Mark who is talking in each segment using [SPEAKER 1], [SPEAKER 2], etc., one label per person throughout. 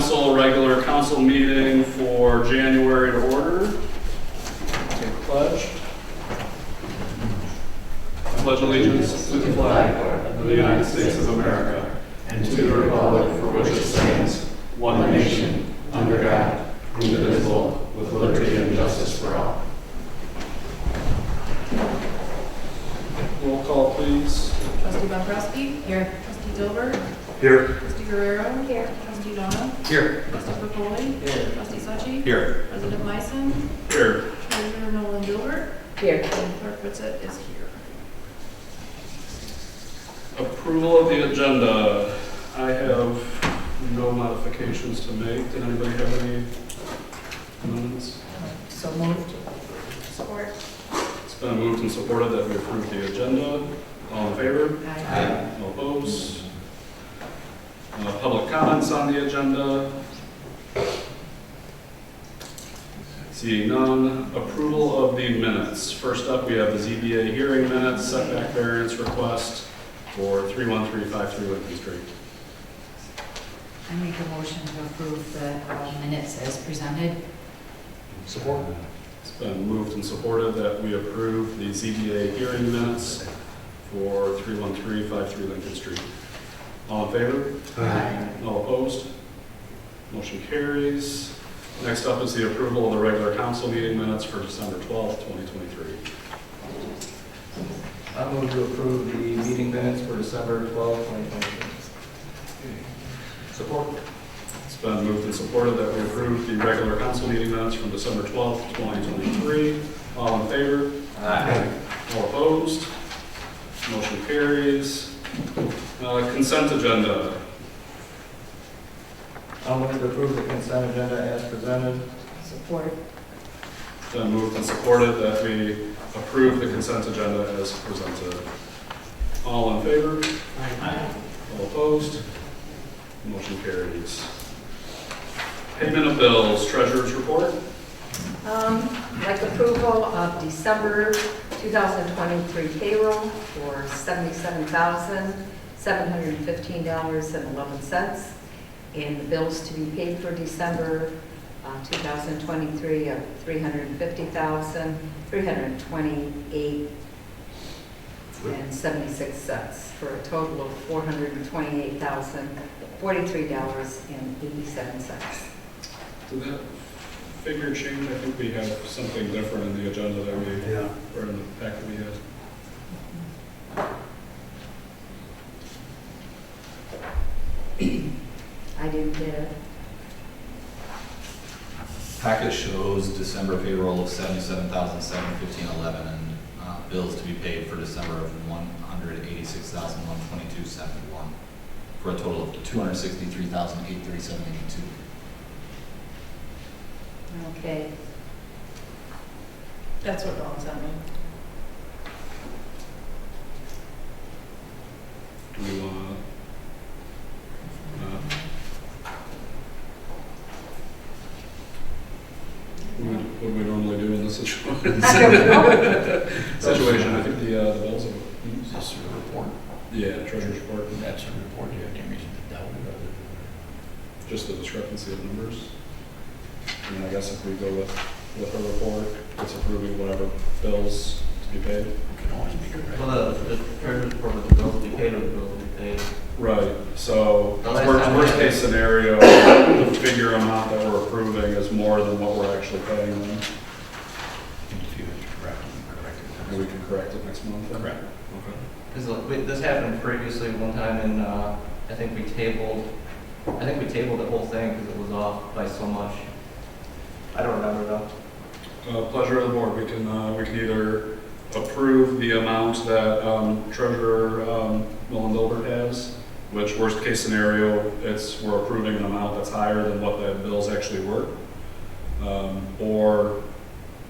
[SPEAKER 1] council, regular council meeting for January to order. Take a pledge. I pledge allegiance to the flag of the United States of America and to the republic for which it stands, one nation, under God, indivisible, with liberty and justice for all. Roll call, please.
[SPEAKER 2] Trustee Dombrowski? Here. Trustee Dilbert?
[SPEAKER 1] Here.
[SPEAKER 2] Trustee Guerrero? Here. Trustee Donna?
[SPEAKER 1] Here.
[SPEAKER 2] Trustee Pepoli?
[SPEAKER 1] Here.
[SPEAKER 2] Trustee Sachi?
[SPEAKER 1] Here.
[SPEAKER 2] President Meissen?
[SPEAKER 1] Here.
[SPEAKER 2] Treasurer Nolan Dilbert?
[SPEAKER 3] Here.
[SPEAKER 2] And Clerk Whitsett is here.
[SPEAKER 1] Approval of the agenda. I have no modifications to make. Did anybody have any amendments?
[SPEAKER 3] So moved.
[SPEAKER 2] Support.
[SPEAKER 1] It's been moved and supported that we approve the agenda. All in favor?
[SPEAKER 3] Aye.
[SPEAKER 1] All opposed? Public comments on the agenda. Seeing none. Approval of the minutes. First up, we have the ZBA hearing minutes, setback variance request for 31353 Lincoln Street.
[SPEAKER 3] I make a motion to approve the minutes as presented.
[SPEAKER 4] Support.
[SPEAKER 1] It's been moved and supported that we approve the ZBA hearing minutes for 31353 Lincoln Street. All in favor?
[SPEAKER 3] Aye.
[SPEAKER 1] All opposed? Motion carries. Next up is the approval of the regular council meeting minutes for December 12th, 2023.
[SPEAKER 4] I move to approve the meeting minutes for December 12th, 2023. Support.
[SPEAKER 1] It's been moved and supported that we approve the regular council meeting minutes from December 12th, 2023. All in favor?
[SPEAKER 4] Aye.
[SPEAKER 1] All opposed? Motion carries. Consent agenda.
[SPEAKER 4] I'll move to approve the consent agenda as presented.
[SPEAKER 3] Support.
[SPEAKER 1] It's been moved and supported that we approve the consent agenda as presented. All in favor?
[SPEAKER 4] Aye.
[SPEAKER 1] All opposed? Motion carries. Payment of bills, treasurer's report.
[SPEAKER 5] Like approval of December 2023 payroll for $77,715.11. And the bills to be paid for December 2023 of $350,328.76 for a total of $428,043.87.
[SPEAKER 1] Did that figure change? I think we have something different in the agenda that we, or in the packet we had.
[SPEAKER 5] I didn't get it.
[SPEAKER 6] Packet shows December payroll of $77,715.11 and bills to be paid for December of $186,122.71 for a total of $263,837.82.
[SPEAKER 5] Okay.
[SPEAKER 2] That's what Dawn sent me.
[SPEAKER 1] Do we want what do we normally do in this situation?
[SPEAKER 5] I don't know.
[SPEAKER 1] Situation, I think the bills are,
[SPEAKER 4] Is this a report?
[SPEAKER 1] yeah, treasurer's report,
[SPEAKER 4] That's a report. Do you have any reason to doubt it?
[SPEAKER 1] just the discrepancy of numbers. I mean, I guess if we go with her report, it's approving whatever bills to be paid.
[SPEAKER 4] It can always be correct.
[SPEAKER 7] Well, the treasurer's report with the bills to be paid or the bills to be paid.
[SPEAKER 1] Right, so
[SPEAKER 7] The last time
[SPEAKER 1] worst
[SPEAKER 7] I-
[SPEAKER 1] case scenario, the figure amount that we're approving is more than what we're actually paying them.
[SPEAKER 4] If you correct it.
[SPEAKER 1] And we can correct it next month. then?
[SPEAKER 4] Correct.
[SPEAKER 1] Okay.
[SPEAKER 7] Because this happened previously one time and I think we tabled the whole thing because it was off by so much. I don't remember though.
[SPEAKER 1] Pleasure of the board. We can either approve the amount that Treasurer Nolan Dilbert has, which worst case scenario, we're approving an amount that's higher than what the bills actually were, or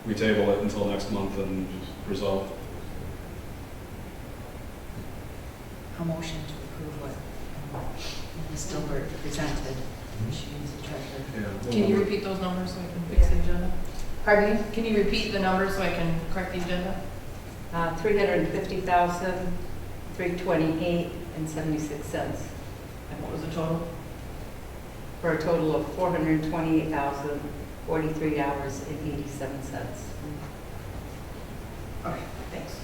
[SPEAKER 1] we table it until next month and resolve.
[SPEAKER 3] A motion to approve what Ms. Dilbert presented. She is the treasurer.
[SPEAKER 1] Yeah.
[SPEAKER 2] Can you repeat those numbers so I can fix the agenda?
[SPEAKER 5] Pardon me?
[SPEAKER 2] Can you repeat the numbers so I can correct the agenda?
[SPEAKER 5] 350,328.76 cents.
[SPEAKER 2] And what was the total?
[SPEAKER 5] for a total of $428,043.87.
[SPEAKER 2] Okay, thanks.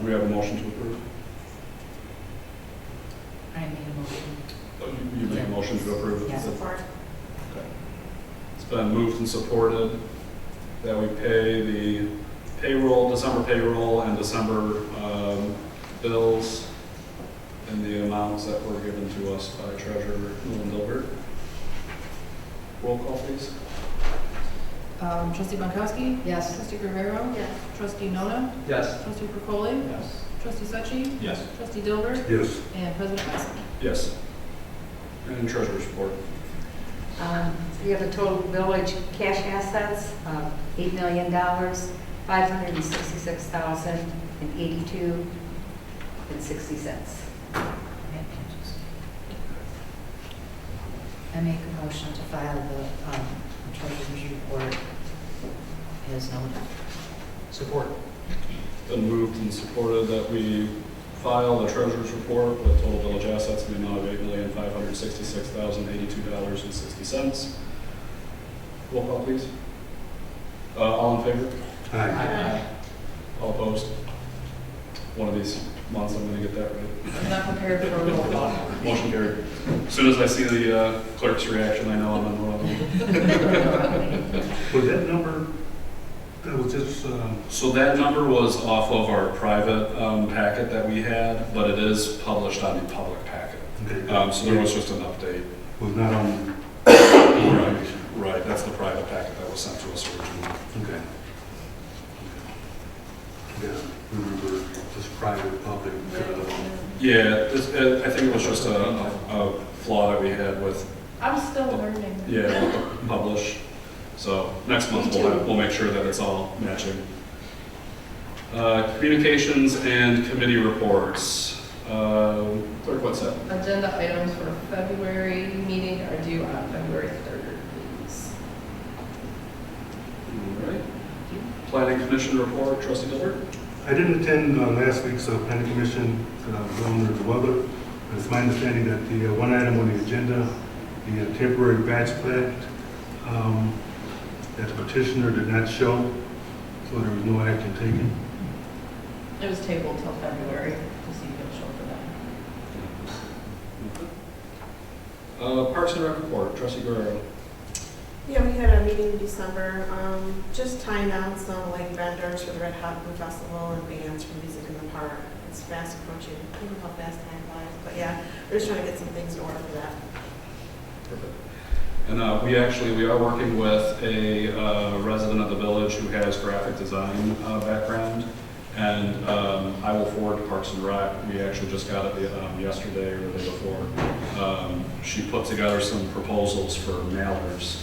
[SPEAKER 1] We have a motion to approve.
[SPEAKER 3] I made a motion.
[SPEAKER 1] You make a motion to approve.
[SPEAKER 3] Yes.
[SPEAKER 2] Support.
[SPEAKER 1] Okay. It's been moved and supported that we pay the payroll, December payroll and December bills in the amounts that were given to us by Treasurer Nolan Dilbert. Roll call, please.
[SPEAKER 2] Trustee Bankowski?
[SPEAKER 3] Yes.
[SPEAKER 2] Trustee Guerrero? Yes. Trustee Nona?
[SPEAKER 7] Yes.
[SPEAKER 2] Trustee Burkholz?
[SPEAKER 7] Yes.
[SPEAKER 2] Trustee Succi?
[SPEAKER 6] Yes.
[SPEAKER 2] Trustee Dilbert?
[SPEAKER 8] Yes.
[SPEAKER 2] And President Massey.
[SPEAKER 1] Yes. And Treasurer's report.
[SPEAKER 5] We have a total village cash assets of $8,566,082.60.
[SPEAKER 3] I make a motion to file the treasurer's report as noted.
[SPEAKER 4] Support.
[SPEAKER 1] Been moved and supported that we file the treasurer's report with total village assets in the amount of $8,566,082.60. Roll call, please. All in favor?
[SPEAKER 8] Aye.
[SPEAKER 1] All opposed? One of these months I'm going to get that right.
[SPEAKER 2] I'm not prepared for a roll call.
[SPEAKER 1] Motion carried. As soon as I see the clerk's reaction, I know I'm on the wrong one.
[SPEAKER 8] Was that number, that was just,
[SPEAKER 1] So that number was off of our private packet that we had, but it is published on the public packet.
[SPEAKER 8] okay,
[SPEAKER 1] So there was just an update.
[SPEAKER 8] was not on,
[SPEAKER 1] Right, that's the private packet that was sent to us originally.
[SPEAKER 8] okay. Yeah, we were just private, public,
[SPEAKER 1] Yeah, I think it was just a flaw that we had with,
[SPEAKER 2] I'm still learning.
[SPEAKER 1] with the publish. So next month we'll make sure that it's all matching. Communications and committee reports. Clerk, what's that?
[SPEAKER 2] Agenda items for February meeting are due on February 3rd, please.
[SPEAKER 1] All right. Planning Commission report, Trustee Dilbert.
[SPEAKER 8] I didn't attend last week's planning commission, was under the weather. But it's my understanding that the one item on the agenda, the temporary batch plat, that the petitioner did not show, so there was no action taken.
[SPEAKER 2] It was tabled till February to see if it'll show for that.
[SPEAKER 1] Parks and Rec report, Trustee Guerrero.
[SPEAKER 9] Yeah, we had a meeting in December, just tying out some like vendors for the Red Hot Food Festival and bands for music in the park. It's fast approaching, I don't know how fast time flies, but yeah, we're just trying to get some things in order for that.
[SPEAKER 1] Perfect. And we are working with a resident of the village who has graphic design background. And I will forward to Parks and Rec. We actually just got it yesterday or the day before. She put together some proposals for mailers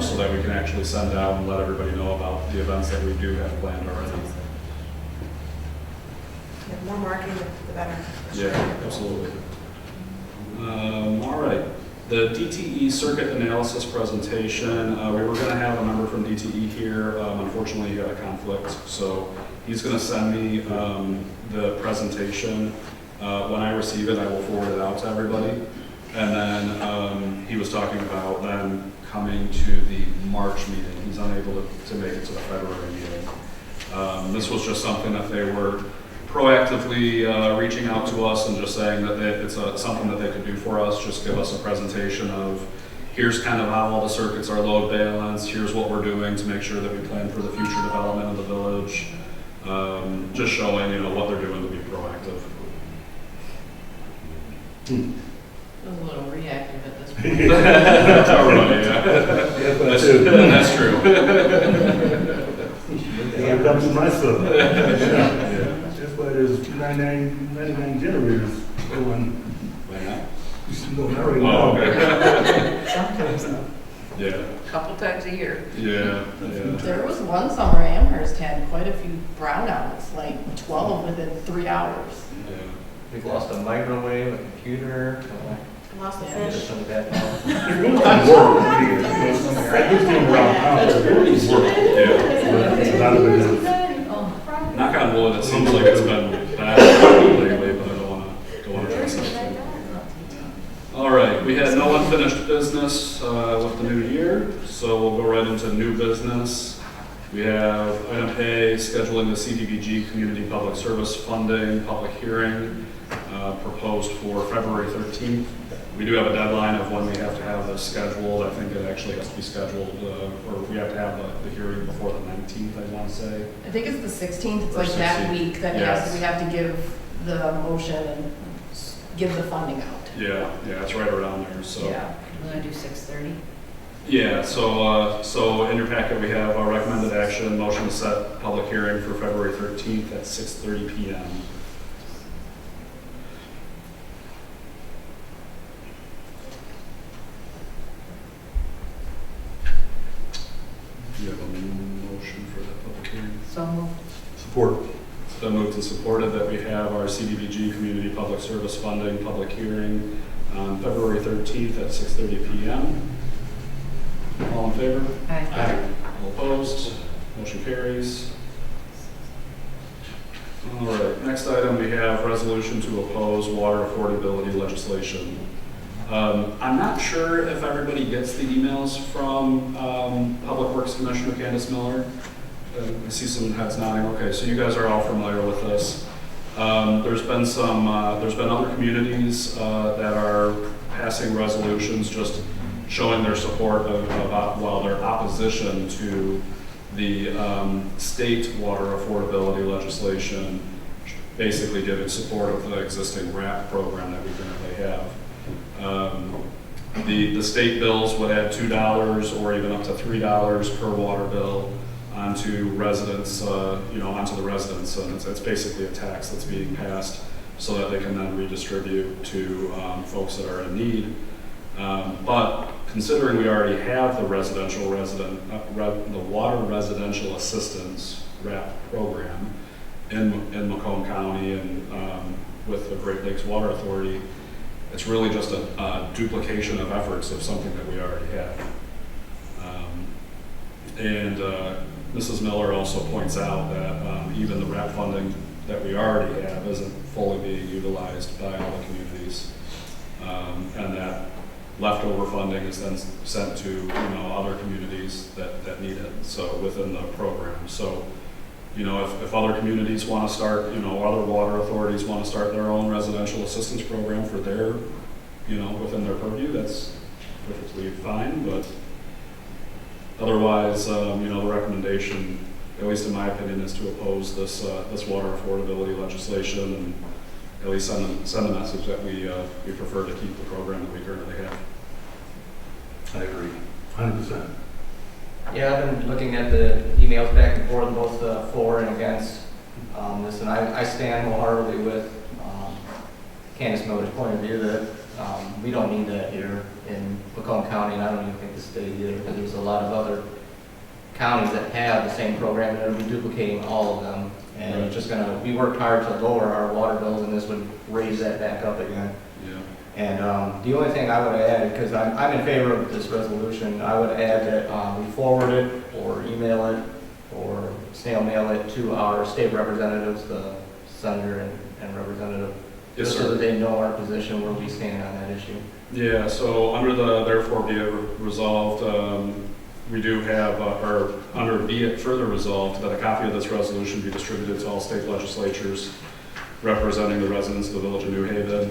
[SPEAKER 1] so that we can actually send out and let everybody know about the events that we do have planned already.
[SPEAKER 9] Yeah, more marketing, the better. for sure.
[SPEAKER 1] Yeah, absolutely. All right. The DTE circuit analysis presentation, we were going to have a member from DTE here. Unfortunately, he had a conflict, so he's going to send me the presentation. When I receive it, I will forward it out to everybody. And then he was talking about then coming to the March meeting. He's unable to make it to the February meeting. This was just something that they were proactively reaching out to us and just saying that it's something that they could do for us, just give us a presentation of here's kind of how all the circuits are load balanced, here's what we're doing to make sure that we plan for the future development of the village, just showing what they're doing to be proactive.
[SPEAKER 2] It was a little reactive at this point.
[SPEAKER 1] That's all right, yeah. That's true.
[SPEAKER 8] Here comes my son.
[SPEAKER 1] Yeah.
[SPEAKER 8] That's why there's 99 generators going.
[SPEAKER 1] Why not?
[SPEAKER 8] No, not right
[SPEAKER 1] Oh,
[SPEAKER 8] now.
[SPEAKER 1] okay.
[SPEAKER 3] Sometimes,
[SPEAKER 1] Yeah,
[SPEAKER 5] A couple times a year.
[SPEAKER 1] yeah.
[SPEAKER 2] There was one summer Amherst had quite a few brownouts, like 12 within 3 hours.
[SPEAKER 1] Yeah.
[SPEAKER 7] We've lost a microwave, a computer,
[SPEAKER 9] I lost the
[SPEAKER 2] Yeah.
[SPEAKER 9] fish.
[SPEAKER 7] just some of that.
[SPEAKER 8] They're doing some work. Like this thing around town, they're doing some work.
[SPEAKER 1] Yeah.
[SPEAKER 8] But a lot of it is,
[SPEAKER 2] Oh.
[SPEAKER 1] Knock on wood, it seems like it's been bad lately. business with the new year, so we'll go right into new business. We have item A, scheduling the CDBG Community Public Service Funding public hearing proposed for February 13th. We do have a deadline of when we have to have this scheduled. I think it actually has to be scheduled, or we have to have the hearing before the 19th, I want to say.
[SPEAKER 2] I think it's the 16th, it's
[SPEAKER 1] Or
[SPEAKER 2] like that
[SPEAKER 1] 16th.
[SPEAKER 2] week that
[SPEAKER 1] Yes.
[SPEAKER 2] we have to give the motion and give the funding out.
[SPEAKER 1] Yeah, it's right around there, so.
[SPEAKER 2] Yeah.
[SPEAKER 3] We're gonna do 6:30?
[SPEAKER 1] Yeah, so in your packet, we have a recommended action, motion to set public hearing for February 13th at 6:30 PM. Do you have a motion for that public hearing?
[SPEAKER 3] So moved.
[SPEAKER 8] Support.
[SPEAKER 1] It's been moved and supported that we have our CDBG Community Public Service Funding public hearing on February 13th at 6:30 PM. All in favor?
[SPEAKER 3] Aye.
[SPEAKER 1] All opposed? Motion carries. All right, next item, we have resolution to oppose water affordability legislation. I'm not sure if everybody gets the emails from Public Works Commissioner Candace Miller. I see some heads nodding. Okay, so you guys are all familiar with this. There's been other communities that are passing resolutions just showing their support their opposition to the state water affordability legislation, basically giving support of the existing RAP program that we currently have. The state bills would add $2 or even up to $3 per water bill onto residents, onto the residents, and it's basically a tax that's being passed so that they can then redistribute to folks that are in need. But considering we already have the water residential assistance RAP program in Macomb County and with the Great Lakes Water Authority, it's really just a duplication of efforts of something that we already have. Mrs. Miller also points out that even the RAP funding that we already have isn't fully being utilized by all the communities, and that leftover funding is then sent to other communities that need it. So within the program. So if other communities want to start, other water authorities want to start their own residential assistance program for their, within their purview, that's perfectly fine. But otherwise, the recommendation, at least in my opinion, is to oppose this water affordability legislation and at least send a message that we prefer to keep the program that we currently have.
[SPEAKER 8] I agree, 100%.
[SPEAKER 7] Yeah, I've been looking at the emails back and forth, both for and against this, and I stand wholeheartedly with Candace Miller's point of view that we don't need that here in Macomb County, and I don't even think the state either, because there's a lot of other counties that have the same program that are duplicating all of them. And it's just we worked hard to lower our water bills, and this would raise that back up again.
[SPEAKER 1] Yeah.
[SPEAKER 7] And the only thing I would add, because I'm in favor of this resolution, I would add that we forward it or email it or snail mail it to our state representatives, the senator and representative,
[SPEAKER 1] Yes,
[SPEAKER 7] just
[SPEAKER 1] sir.
[SPEAKER 7] so that they know our position, where we stand on that issue.
[SPEAKER 1] Yeah, so under the therefore be it resolved, we do have, or under be it further resolved, that a copy of this resolution be distributed to all state legislatures representing the residents of the Village of New Haven.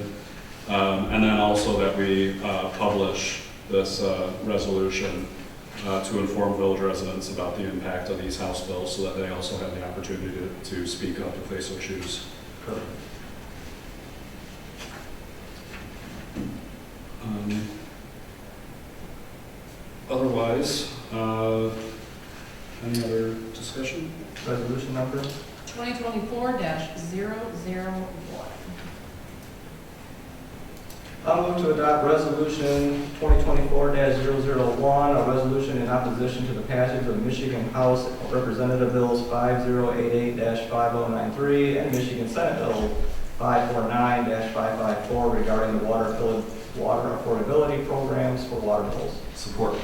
[SPEAKER 1] And then also that we publish this resolution to inform village residents about the impact of these House bills so that they also have the opportunity to speak up if they so choose. Otherwise, any other discussion?
[SPEAKER 7] Resolution number?
[SPEAKER 2] 2024-001.
[SPEAKER 7] I'll move to adopt resolution 2024-001, a resolution in opposition to the passage of Michigan House Representative Bills 5088-5093 and Michigan Senate Bill 549-554 regarding the water affordability programs for water bills.
[SPEAKER 1] Support.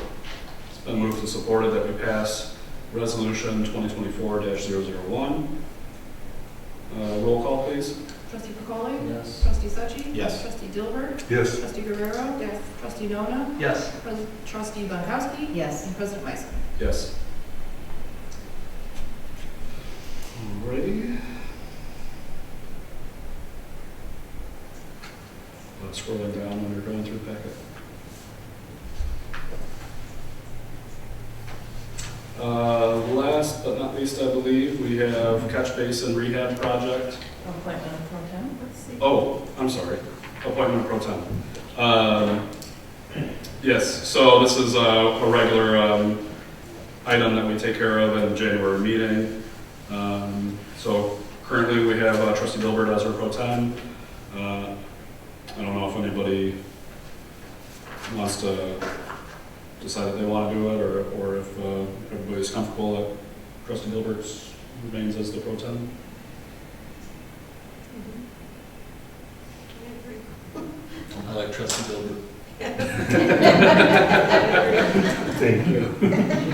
[SPEAKER 1] It's been moved and supported that we pass resolution 2024-001. Roll call, please.
[SPEAKER 2] Trustee Pacoli?
[SPEAKER 4] Yes.
[SPEAKER 2] Trustee Suchi?
[SPEAKER 6] Yes.
[SPEAKER 2] Trustee Dilbert?
[SPEAKER 8] Yes.
[SPEAKER 2] Trustee Guerrero?
[SPEAKER 9] Yes.
[SPEAKER 2] Trustee Nona?
[SPEAKER 4] Yes.
[SPEAKER 2] Trustee Bankowski?
[SPEAKER 3] Yes.
[SPEAKER 2] And President Meissner.
[SPEAKER 1] Yes. Alrighty. Scrolling down when you're going through the packet. Last but not least, I believe, we have catch basin rehab project.
[SPEAKER 2] Appointment of pro tem.
[SPEAKER 9] Let's see.
[SPEAKER 1] Oh, I'm sorry, appointment pro tem. Yes, so this is a regular item that we take care of in the January meeting. So currently we have Trustee Dilbert as our pro tem. I don't know if anybody wants to decide if they want to do it, or if everybody's comfortable that Trustee Dilbert remains as the pro tem.
[SPEAKER 6] I like Trustee Dilbert.
[SPEAKER 8] Thank you.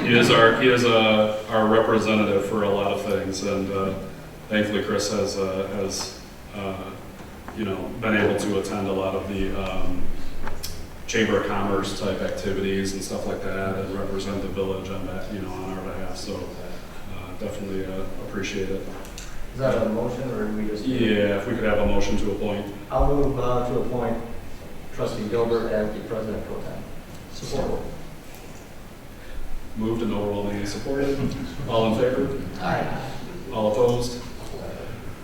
[SPEAKER 1] He is our representative for a lot of things, and thankfully Chris has been able to attend a lot of the Chamber of Commerce type activities and stuff like that, and represent the village on that, on our behalf. So definitely appreciate it.
[SPEAKER 7] Is that a motion, or do we just?
[SPEAKER 1] Yeah, if we could have a motion to appoint.
[SPEAKER 7] I'll move to appoint Trustee Dilbert as the president pro tem. Support.
[SPEAKER 1] Moved and overwhelmingly supported. All in favor?
[SPEAKER 7] Aye.
[SPEAKER 1] All opposed?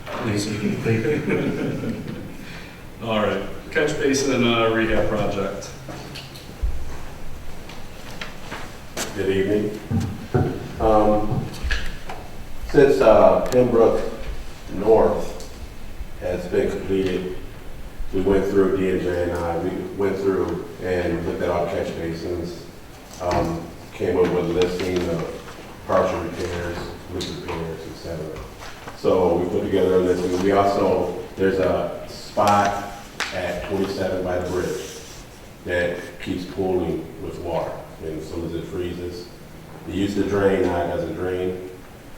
[SPEAKER 8] Thank you.
[SPEAKER 1] All right, catch basin rehab project.
[SPEAKER 10] Good evening. Since Pembroke North has been completed, we went through, D&J and I, we went through and looked at our catch basins, came up with a listing of partial repairs, leak repairs, etc. So we put together a listing. We also, there's a spot at 27 by the bridge that keeps pooling with water, and as soon as it freezes, it used to drain, now it doesn't drain.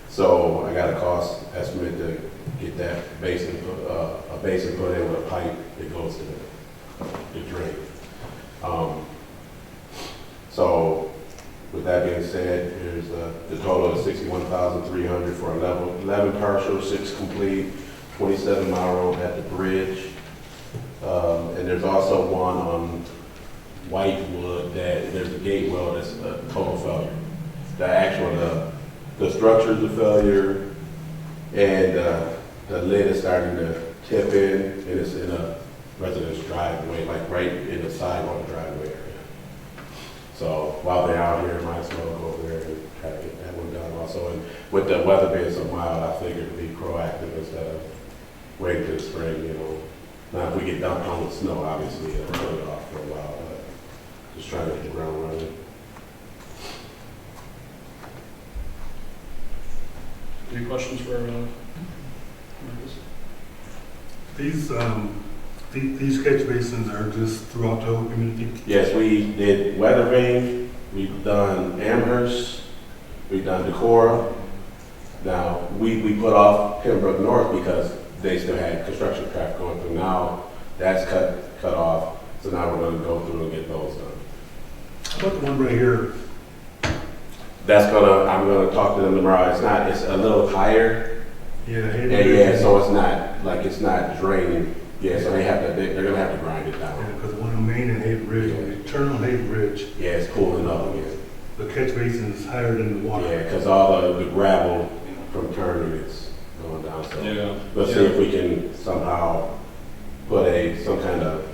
[SPEAKER 10] So I got a cost estimate to get that basin, a basin put in with a pipe that goes to the drain. So with that being said, there's the total of $61,300 for 11 partial, 6 complete, 27 mile road at the bridge. And there's also one on Whitewood that there's a gate well that's a total failure. The actual, the structure's a failure, and the lid is starting to tip in, and it's in a residence driveway, like right in the sidewalk driveway area. So while they're out here, might as well go over there and try to get that one done also. And with the weather being so mild, I figured to be proactive instead of waiting till the spring, Now, if we get dumped on with snow, obviously, it'll put it off for a while, but just trying to hit the ground running.
[SPEAKER 1] Any questions for Marcus?
[SPEAKER 8] These catch basins are just throughout the whole community?
[SPEAKER 10] Yes, we did Weathervane, we've done Amherst, we've done Decorah. Now, we put off Pembroke North because they still had construction traffic going through. Now, that's cut off, so now we're gonna go through and get those done.
[SPEAKER 8] How about the one right here?
[SPEAKER 10] I'm gonna talk to them tomorrow. It's a little higher.
[SPEAKER 8] Yeah.
[SPEAKER 10] So it's not draining. Yeah, so they're gonna have to grind it down.
[SPEAKER 8] Because the one on Main and Hayden Ridge, when you turn on Hayden Ridge,
[SPEAKER 10] Yeah, it's cooling up again.
[SPEAKER 8] the catch basin is higher than the water.
[SPEAKER 10] Yeah, because all the gravel from turning is going down. So
[SPEAKER 1] Yeah.
[SPEAKER 10] let's see if we can somehow put some kind of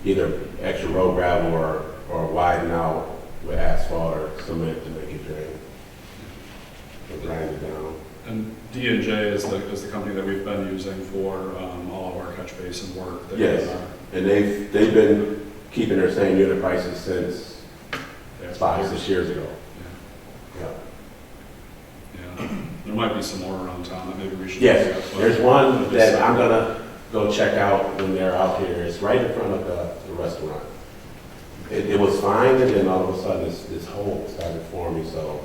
[SPEAKER 10] either extra road gravel or widen out with asphalt or cement to make it drain. Or grind it down.
[SPEAKER 1] And D&J is the company that we've been using for all of our catch basin work.
[SPEAKER 10] Yes. And they've been keeping their same unit prices since 5-6 years ago. Yeah.
[SPEAKER 1] Yeah. There might be some more around town that maybe we should.
[SPEAKER 10] Yes,
[SPEAKER 1] look at, but-
[SPEAKER 10] there's one that I'm gonna go check out when they're out here. It's right in front of the restaurant. It was fine, and then all of a sudden this hole started forming, so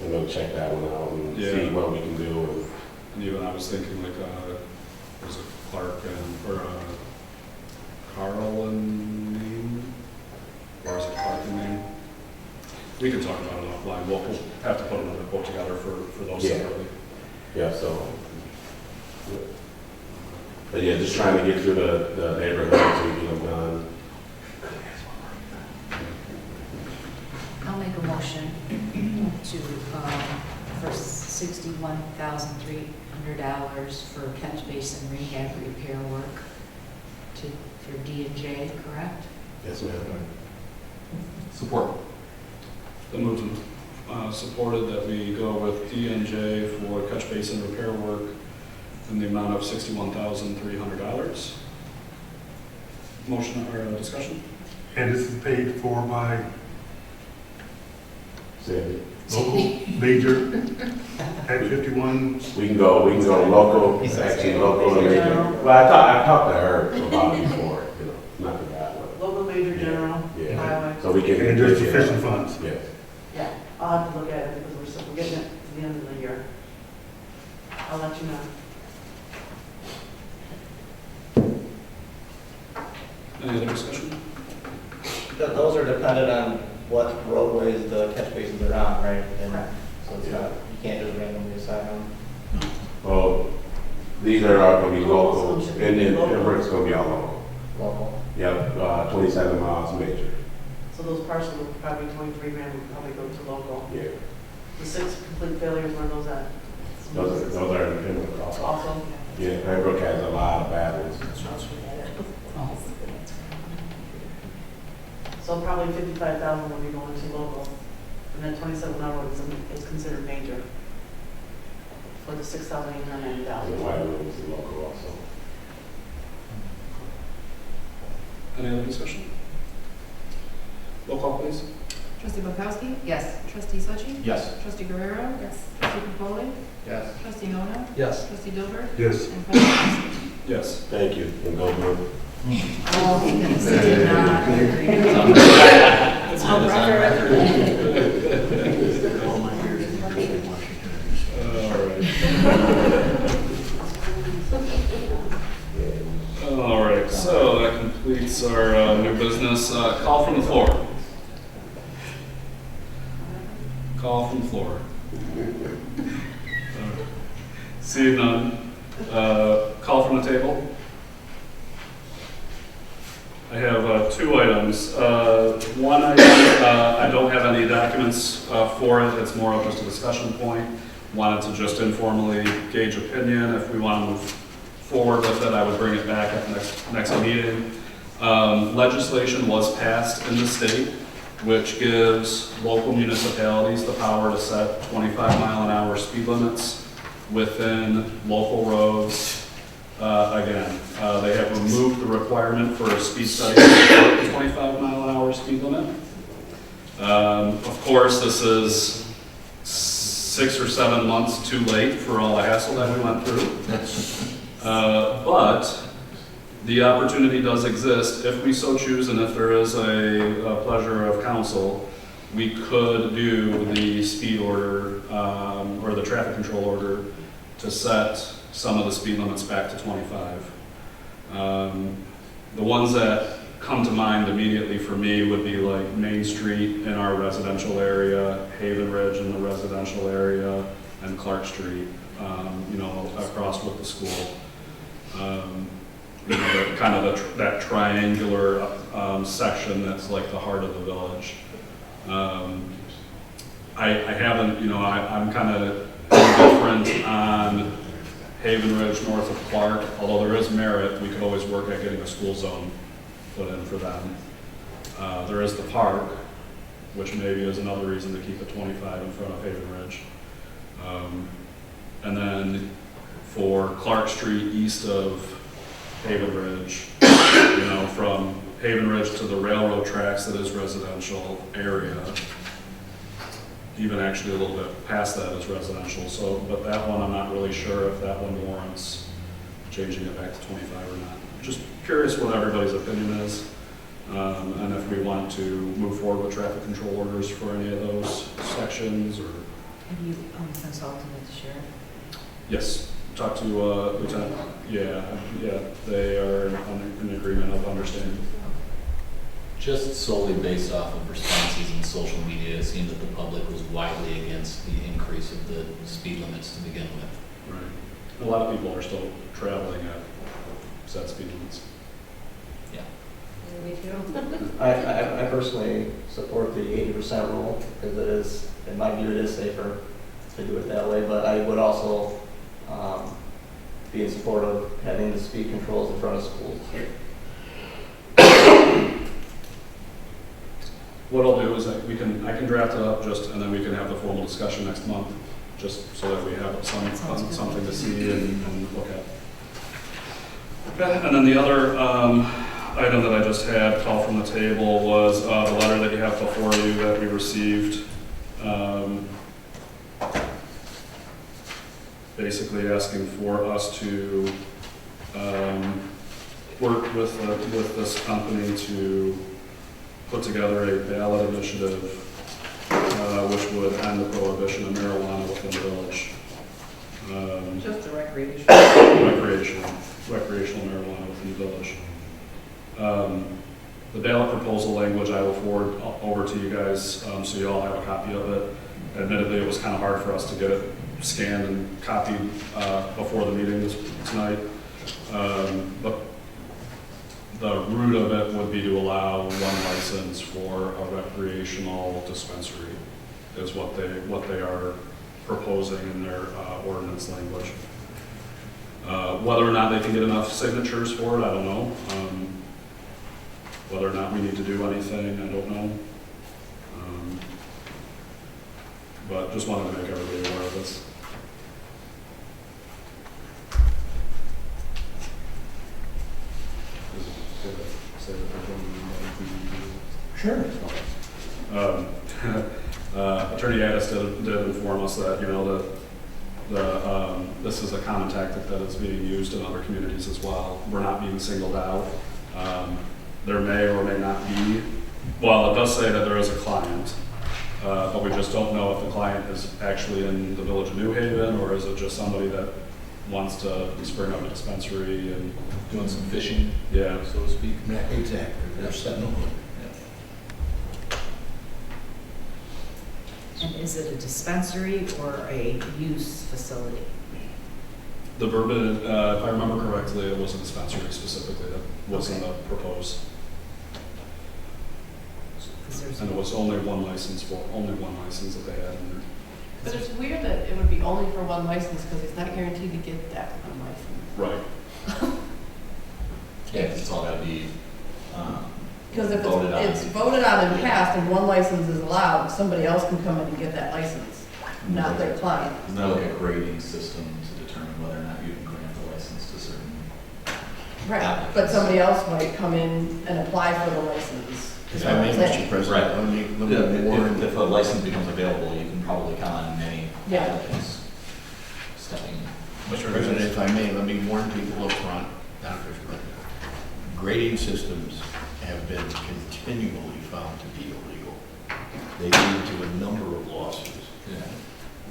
[SPEAKER 10] I'm gonna check that one out and see
[SPEAKER 1] Yeah.
[SPEAKER 10] what we can do.
[SPEAKER 1] And even I was thinking like was it Clark and, or Carl and Maine? Or is it Clark and Maine? We can talk about it offline. We'll have to put another quote together for those
[SPEAKER 10] Yeah.
[SPEAKER 1] separately.
[SPEAKER 10] Yeah, so. But yeah, just trying to get through the neighborhood to get them done.
[SPEAKER 3] I'll make a motion to, for $61,300 for catch basin rehab repair work for D&J, correct?
[SPEAKER 10] Yes, ma'am.
[SPEAKER 6] Support.
[SPEAKER 1] The moved and supported that we go with D&J for catch basin repair work in the amount of $61,300. Motion or discussion?
[SPEAKER 8] And this is paid for by
[SPEAKER 10] Sandy.
[SPEAKER 8] local major Act 51.
[SPEAKER 10] We can go local,
[SPEAKER 7] He said
[SPEAKER 10] actually
[SPEAKER 7] state.
[SPEAKER 10] local and major.
[SPEAKER 9] General.
[SPEAKER 10] Well, I talked to her about it before, not the guy, but,
[SPEAKER 9] Local, major, general,
[SPEAKER 10] yeah.
[SPEAKER 9] highway.
[SPEAKER 10] So we can.
[SPEAKER 8] And there's sufficient funds.
[SPEAKER 10] Yes.
[SPEAKER 9] Yeah, I'll have to look at it because we're getting it to the end of the year. I'll let you know.
[SPEAKER 1] Any other discussion?
[SPEAKER 7] Those are dependent on what roadways the catch basins are on, right? And so it's not, you can't just randomly assign them.
[SPEAKER 10] Well, these are all gonna be local,
[SPEAKER 9] Local, so it should
[SPEAKER 10] and
[SPEAKER 9] be
[SPEAKER 10] then
[SPEAKER 9] local.
[SPEAKER 10] Pembroke's gonna be all local.
[SPEAKER 7] Local.
[SPEAKER 10] Yeah, 27 miles major.
[SPEAKER 9] So those parcels will probably 23 grand will probably go to local.
[SPEAKER 10] Yeah.
[SPEAKER 9] The 6 complete failures, where are those at?
[SPEAKER 10] Those are in Pembroke also.
[SPEAKER 9] Also?
[SPEAKER 10] Yeah, Pembroke has a lot of battles.
[SPEAKER 9] So probably 55,000 will be going to local. And then 27 hour is considered major. For the
[SPEAKER 10] The
[SPEAKER 9] $6,890.
[SPEAKER 10] White Room is local also.
[SPEAKER 1] Any other discussion? Roll call, please.
[SPEAKER 2] Trustee Bukowski?
[SPEAKER 3] Yes.
[SPEAKER 2] Trustee Suchi?
[SPEAKER 6] Yes.
[SPEAKER 2] Trustee Guerrero? Yes. Trustee Capoli?
[SPEAKER 7] Yes.
[SPEAKER 2] Trustee Nona?
[SPEAKER 7] Yes.
[SPEAKER 2] Trustee Dilbert?
[SPEAKER 8] Yes.
[SPEAKER 2] And President Preston.
[SPEAKER 1] Yes.
[SPEAKER 10] Thank you, and go blue.
[SPEAKER 3] Oh, he didn't say not.
[SPEAKER 6] It's on record.
[SPEAKER 1] All right, so that completes our new business. Call from the floor. Call from the floor. See none. Call from the table. I have two items. One item, I don't have any documents for it. It's more of just a discussion point. Wanted to just informally gauge opinion. If we want to move forward with it, I would bring it back at the next meeting. Legislation was passed in the state, which gives local municipalities the power to set 25-mile-an-hour speed limits within local roads. Again, they have removed the requirement for a speed study to support the 25-mile-an-hour speed limit. Of course, this is 6 or 7 months too late for all the hassle that we went through. But the opportunity does exist if we so choose, and if there is a pleasure of council, we could do the speed order or the traffic control order to set some of the speed limits back to 25. The ones that come to mind immediately for me would be like Main Street in our residential area, Haven Ridge in the residential area, and Clark Street, across with the school. Kind of that triangular section that's like the heart of the village. I haven't, I'm kind of indifferent on Haven Ridge north of Clark, although there is merit, we could always work at getting a school zone put in for them. There is the park, which maybe is another reason to keep it 25 in front of Haven Ridge. And then for Clark Street east of Haven Ridge, from Haven Ridge to the railroad tracks that is residential area, even actually a little bit past that is residential. So, but that one, I'm not really sure if that one warrants changing it back to 25 or not. Just curious what everybody's opinion is, and if we want to move forward with traffic control orders for any of those sections, or
[SPEAKER 3] Have you consulted with the sheriff?
[SPEAKER 1] yes, talked to Lieutenant, yeah, they are in agreement of understanding.
[SPEAKER 6] Just solely based off of responses in social media, it seemed that the public was widely against the increase of the speed limits to begin with.
[SPEAKER 1] Right. A lot of people are still traveling at set speed limits.
[SPEAKER 5] Me too.
[SPEAKER 7] I personally support the 80% rule because it is, in my view, it is safer to do it that way, but I would also be in support of having the speed controls in front of schools.
[SPEAKER 1] What I'll do is I can draft it up just, and then we can have the formal discussion next month, just so that we have something to see and look at. Okay, and then the other item that I just had called from the table was the letter that you have before you that we received. Basically asking for us to work with this company to put together a ballot initiative which would end the prohibition of marijuana within the village.
[SPEAKER 2] Just a recreation.
[SPEAKER 1] Recreational marijuana within the village. The ballot proposal language I will forward over to you guys so you all have a copy of it. Admittedly, it was kind of hard for us to get it scanned and copied before the meeting tonight. But the root of it would be to allow one license for a recreational dispensary, is what they are proposing in their ordinance language. Whether or not they can get enough signatures for it, I don't know. Whether or not we need to do anything, I don't know. But just wanted to make everybody aware of this.
[SPEAKER 4] Sure.
[SPEAKER 1] Attorney Addis did inform us that, this is a common tactic that is being used in other communities as well. We're not being singled out. There may or may not be, well, it does say that there is a client, but we just don't know if the client is actually in the village of New Haven, or is it just somebody that wants to spring up a dispensary and
[SPEAKER 6] Doing some fishing,
[SPEAKER 1] yeah.
[SPEAKER 6] so to speak.
[SPEAKER 11] Exactly, they're setting them.
[SPEAKER 3] And is it a dispensary or a use facility?
[SPEAKER 1] The verbiage, if I remember correctly, it was a dispensary specifically that was in the proposed.
[SPEAKER 3] 'Cause there's-
[SPEAKER 1] And it was only one license that they had in there.
[SPEAKER 2] But it's weird that it would be only for one license, because he's not guaranteed to get that one license.
[SPEAKER 1] Right.
[SPEAKER 6] Yeah, 'cause it's all gotta be,
[SPEAKER 2] Because if
[SPEAKER 6] voted on.
[SPEAKER 2] it's voted on and passed and one license is allowed, somebody else can come in and get that license, not their client.
[SPEAKER 6] Isn't that like a grading system to determine whether or not you can grant a license to certain?
[SPEAKER 2] Right, but somebody else might come in and apply for the license. is
[SPEAKER 11] If
[SPEAKER 2] what
[SPEAKER 11] I
[SPEAKER 2] I'm
[SPEAKER 11] may,
[SPEAKER 2] saying.
[SPEAKER 11] Mr. President, let me warn.
[SPEAKER 6] If a license becomes available, you can probably count on many
[SPEAKER 2] Yeah.
[SPEAKER 6] applicants stepping in.
[SPEAKER 11] Mr. President, if I may, let me warn people up front, doctors, but grading systems have been continually found to be illegal. They lead to a number of lawsuits.
[SPEAKER 6] Yeah.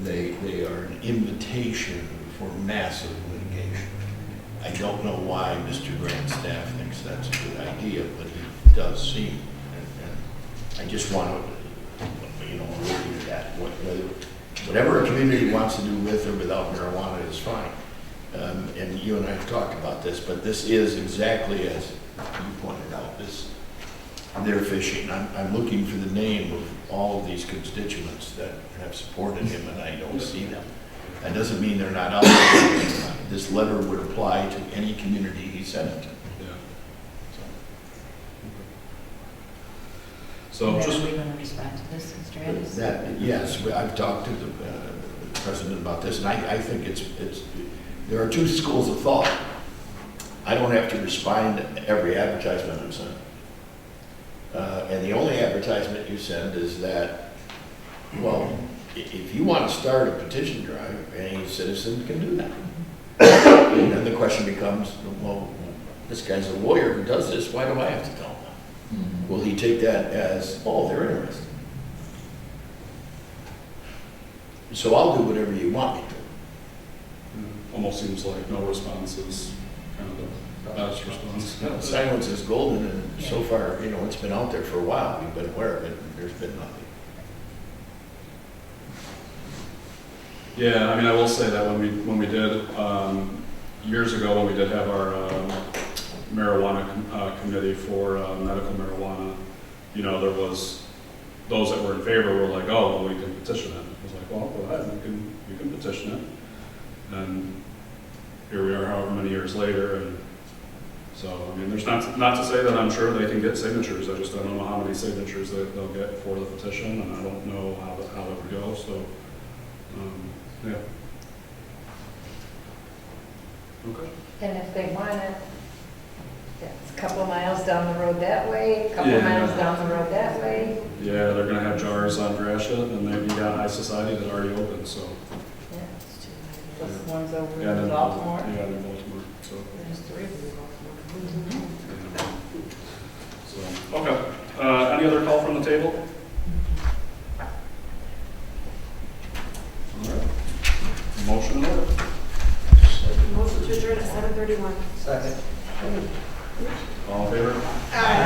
[SPEAKER 11] They are an invitation for massive litigation. I don't know why Mr. Grant's staff thinks that's a good idea, but he does seem, and I just want to, alert you to that. Whatever a community wants to do with or without marijuana is fine. And you and I have talked about this, but this is exactly as you pointed out, they're fishing. I'm looking for the name of all of these constituents that have supported him, and I don't see them. That doesn't mean they're not out there. This letter would apply to any community he sent it to.
[SPEAKER 1] Yeah.
[SPEAKER 3] And
[SPEAKER 1] So
[SPEAKER 3] then
[SPEAKER 1] just,
[SPEAKER 3] are we going to respond to this, Mr. Addis?
[SPEAKER 11] Yes, I've talked to the president about this, and I think there are two schools of thought. I don't have to respond to every advertisement I'm sent. And the only advertisement you send is that, well, if you want to start a petition drive, any citizen can do that. And then the question becomes, well, this guy's a lawyer who does this, why do I have to tell him?
[SPEAKER 6] Mm-hmm.
[SPEAKER 11] Will he take that as, oh, they're interested? So I'll do whatever you want me to.
[SPEAKER 1] almost seems like no response is kind of the best response.
[SPEAKER 11] No, silence is golden, and so far, you know, it's been out there for a while, we've been aware of it, and there's been nothing.
[SPEAKER 1] Yeah, I mean, I will say that when we did, years ago, when we did have our marijuana committee for medical marijuana, you know, there was, those that were in favor were like, oh, well, we can petition it. I was like, well, go ahead, you can petition it. And here we are however many years later, and so, I mean, there's not to say that I'm sure they can get signatures, I just don't know how many signatures they'll get for the petition, and I don't know how that would go, so, yeah. Okay.
[SPEAKER 5] And if they want it, it's a couple miles down the road that way, a couple
[SPEAKER 1] Yeah.
[SPEAKER 5] miles down the road that way.
[SPEAKER 1] Yeah, they're gonna have jars on Gratiot, and maybe High Society that's already open, so.
[SPEAKER 5] Yeah.
[SPEAKER 2] Plus the ones over
[SPEAKER 1] Yeah,
[SPEAKER 2] in
[SPEAKER 1] then-
[SPEAKER 2] Baltimore.
[SPEAKER 1] Yeah, in Baltimore, so.
[SPEAKER 2] There's 3 of them in Baltimore.
[SPEAKER 1] yeah. So, okay. Any other call from the table? All right. Motion in order.
[SPEAKER 9] Motion to adjourn at 7:31.
[SPEAKER 7] Second.
[SPEAKER 1] All in favor?
[SPEAKER 9] Aye.